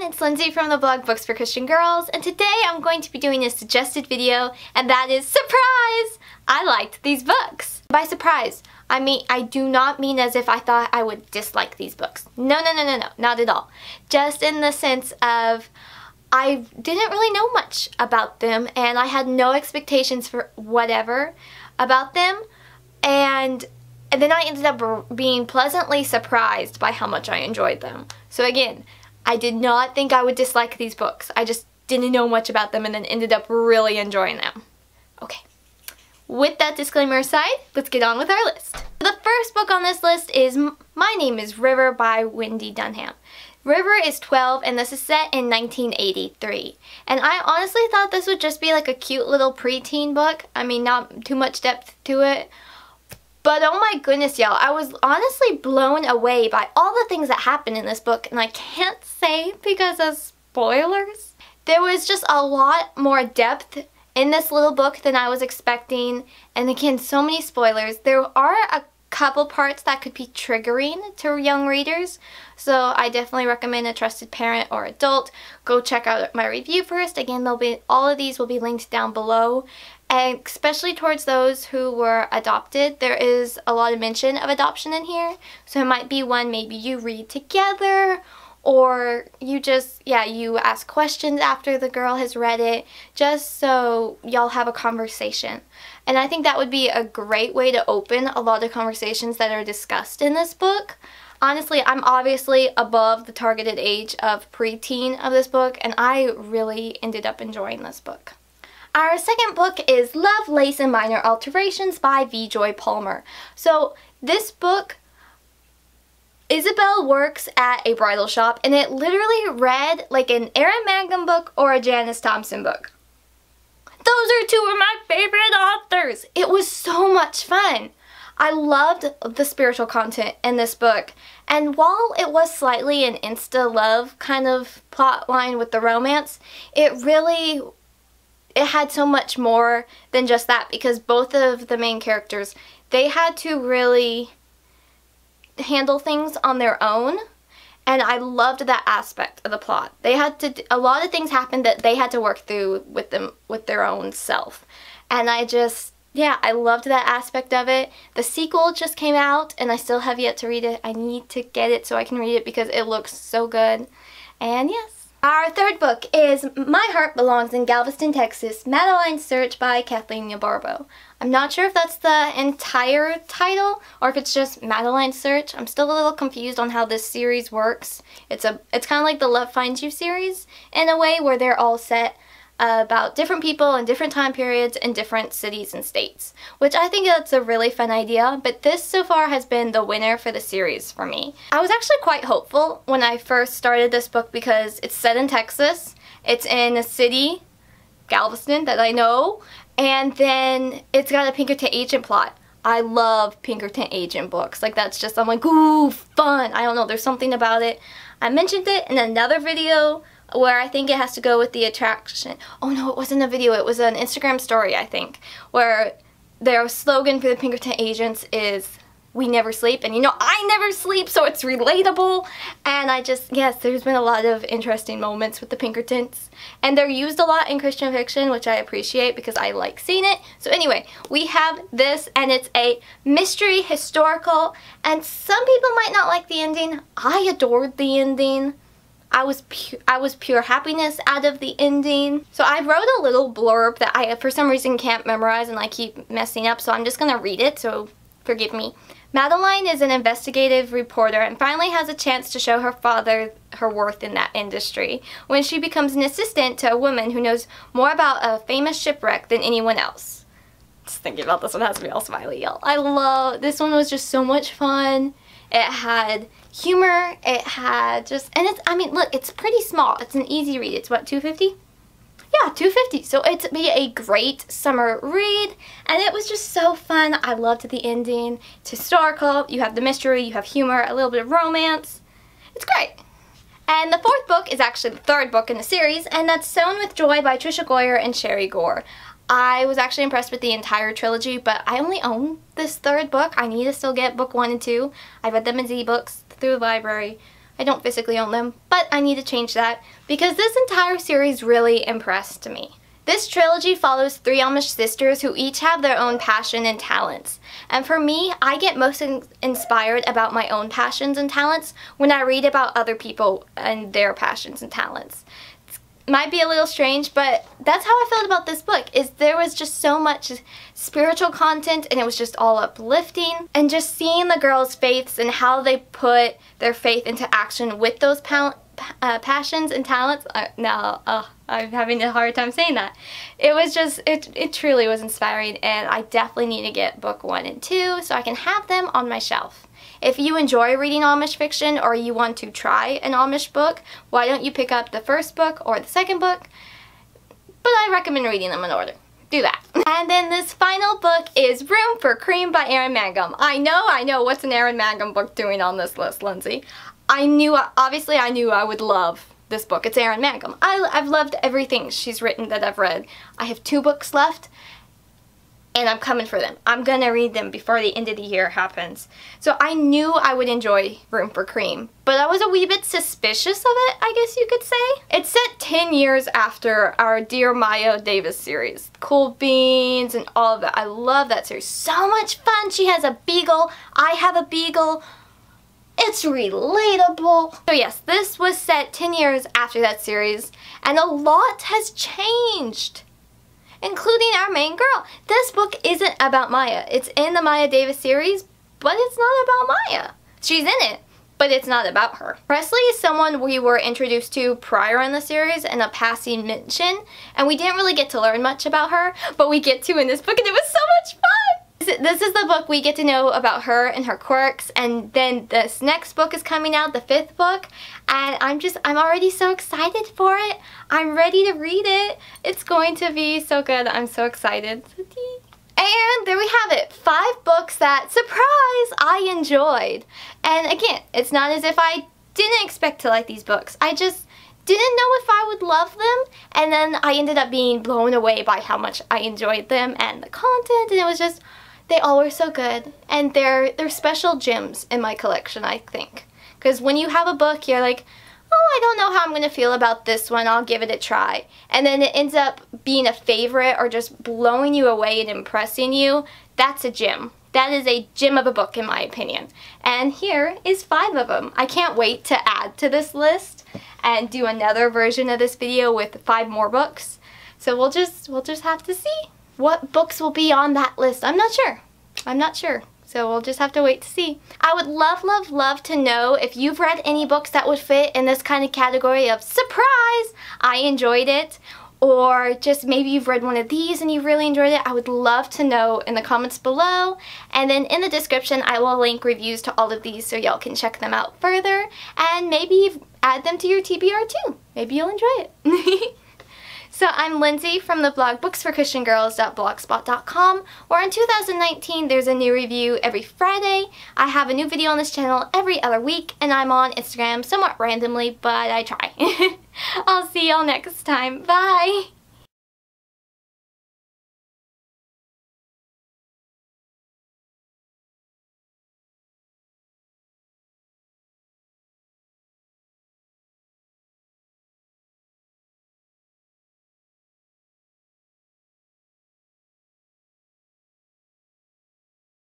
it's Lindsay from the blog Books for Christian Girls, and today I'm going to be doing a suggested video, and that is surprise! I liked these books. By surprise, I do not mean as if I thought I would dislike these books. No, not at all. Just in the sense of I didn't really know much about them, and I had no expectations for whatever about them, and then I ended up being pleasantly surprised by how much I enjoyed them. So again, I did not think I would dislike these books. I just didn't know much about them and then ended up really enjoying them. Okay, with that disclaimer aside, let's get on with our list. The first book on this list is My Name is River by Wendy Dunham. River is 12 and this is set in 1983. And I honestly thought this would just be like a cute little preteen book. I mean, not too much depth to it. But oh my goodness, y'all, I was honestly blown away by all the things that happened in this book, and I can't say because of spoilers. There was just a lot more depth in this little book than I was expecting, and again, so many spoilers. There are a couple parts that could be triggering to young readers, so I definitely recommend a trusted parent or adult go check out my review first. Again, all of these will be linked down below. And especially towards those who were adopted, there is a lot of mention of adoption in here. So it might be one maybe you read together, or you just, you ask questions after the girl has read it, just so y'all have a conversation. And I think that would be a great way to open a lot of conversations that are discussed in this book. Honestly, I'm obviously above the targeted age of preteen of this book, and I really ended up enjoying this book. Our second book is Lovelace and Minor Alterations by V. Joy Palmer. So this book, Isabel works at a bridal shop, and it literally read like an Erin Mangum book or a Janice Thompson book. Those are two of my favorite authors. It was so much fun. I loved the spiritual content in this book, and while it was slightly an Insta love kind of plot line with the romance, it had so much more than just that, because both of the main characters, they had to really handle things on their own, and I loved that aspect of the plot. A lot of things happened that they had to work through with their own self, and I loved that aspect of it. The sequel just came out, and I still have yet to read it. I need to get it so I can read it because it looks so good, and yes. Our third book is My Heart Belongs in Galveston, Texas, Madeline Search by Kathleen Yabarbo. I'm not sure if that's the entire title or if it's just Madeline Search. I'm still a little confused on how this series works. It's kind of like the Love Finds You series in a way, where they're all set about different people in different time periods in different cities and states, which I think that's a really fun idea, but this so far has been the winner for the series for me. I was actually quite hopeful when I first started this book because it's set in Texas, it's in a city, Galveston, that I know, and then it's got a Pinkerton agent plot. I love Pinkerton agent books. Like, that's just, I'm like, ooh, fun. I don't know, there's something about it. I mentioned it in another video where I think it has to go with the attraction. Oh no, it wasn't a video, it was an Instagram story, I think, where their slogan for the Pinkerton agents is, "We never sleep," and you know, I never sleep, so it's relatable, and yes, there's been a lot of interesting moments with the Pinkertons, and they're used a lot in Christian fiction, which I appreciate because I like seeing it. So anyway, we have this, and it's a mystery historical, and some people might not like the ending. I adored the ending. I was pure happiness out of the ending. So I wrote a little blurb that I, for some reason, can't memorize and I keep messing up, so I'm just gonna read it, so forgive me. Madeline is an investigative reporter and finally has a chance to show her father her worth in that industry when she becomes an assistant to a woman who knows more about a famous shipwreck than anyone else. Just thinking about this one has me all smiley, y'all. This one was just so much fun. It had humor, it had look, it's pretty small. It's an easy read. It's what, 250? Yeah, 250. So it's be a great summer read, and it was just so fun. I loved the ending. It's historical, you have the mystery, you have humor, a little bit of romance. It's great. And the fourth book is actually the third book in the series, and that's Sown with Joy by Tricia Goyer and Sherry Gore. I was actually impressed with the entire trilogy, but I only own this third book. I need to still get book 1 and 2. I read them as ebooks through the library, I don't physically own them, but I need to change that because this entire series really impressed me. This trilogy follows 3 Amish sisters who each have their own passion and talents. And for me, I get most inspired about my own passions and talents when I read about other people and their passions and talents. It might be a little strange, but that's how I felt about this book, is there was just so much spiritual content and it was just all uplifting. And just seeing the girls' faiths and how they put their faith into action with those passions and talents. I'm having a hard time saying that. It was just, it truly was inspiring, and I definitely need to get book 1 and 2 so I can have them on my shelf. If you enjoy reading Amish fiction or you want to try an Amish book, why don't you pick up the first book or the second book? But I recommend reading them in order. Do that. And then this final book is Broom for Cream by Erin Mangum. I know, what's an Erin Mangum book doing on this list, Lindsay? Obviously I knew I would love this book. It's Erin Mangum. I've loved everything she's written that I've read. I have 2 books left, and I'm coming for them. I'm gonna read them before the end of the year happens. So I knew I would enjoy Room for Cream, but I was a wee bit suspicious of it, I guess you could say. It's set 10 years after our Dear Maya Davis series. Cool Beans and all of that. I love that series. So much fun. She has a beagle. I have a beagle. It's relatable. So yes, this was set 10 years after that series, and a lot has changed, including our main girl. This book isn't about Maya. It's in the Maya Davis series, but it's not about Maya. She's in it, but it's not about her. Presley is someone we were introduced to prior in the series in a passing mention, and we didn't really get to learn much about her, but we get to in this book, and it was so much fun! This is the book we get to know about her and her quirks, and then this next book is coming out, the 5th book, and I'm already so excited for it. I'm ready to read it. It's going to be so good. I'm so excited. And there we have it. 5 books that, surprise, I enjoyed. And again, it's not as if I didn't expect to like these books. I just didn't know if I would love them, and then I ended up being blown away by how much I enjoyed them and the content, and it was just, they all were so good, and they're special gems in my collection, I think. Because when you have a book, you're like, oh, I don't know how I'm going to feel about this one, I'll give it a try. And then it ends up being a favorite or just blowing you away and impressing you. That's a gem. That is a gem of a book, in my opinion. And here is 5 of them. I can't wait to add to this list and do another version of this video with 5 more books. So we'll just have to see what books will be on that list. I'm not sure. So we'll just have to wait to see. I would love, love, love to know if you've read any books that would fit in this kind of category of surprise, I enjoyed it, or just maybe you've read one of these and you really enjoyed it. I would love to know in the comments below. And then in the description, I will link reviews to all of these so y'all can check them out further and maybe add them to your TBR too. Maybe you'll enjoy it. So I'm Lindsay from the blog booksforchristiangirls.blogspot.com, where in 2019 there's a new review every Friday. I have a new video on this channel every other week, and I'm on Instagram somewhat randomly, but I try. I'll see y'all next time. Bye!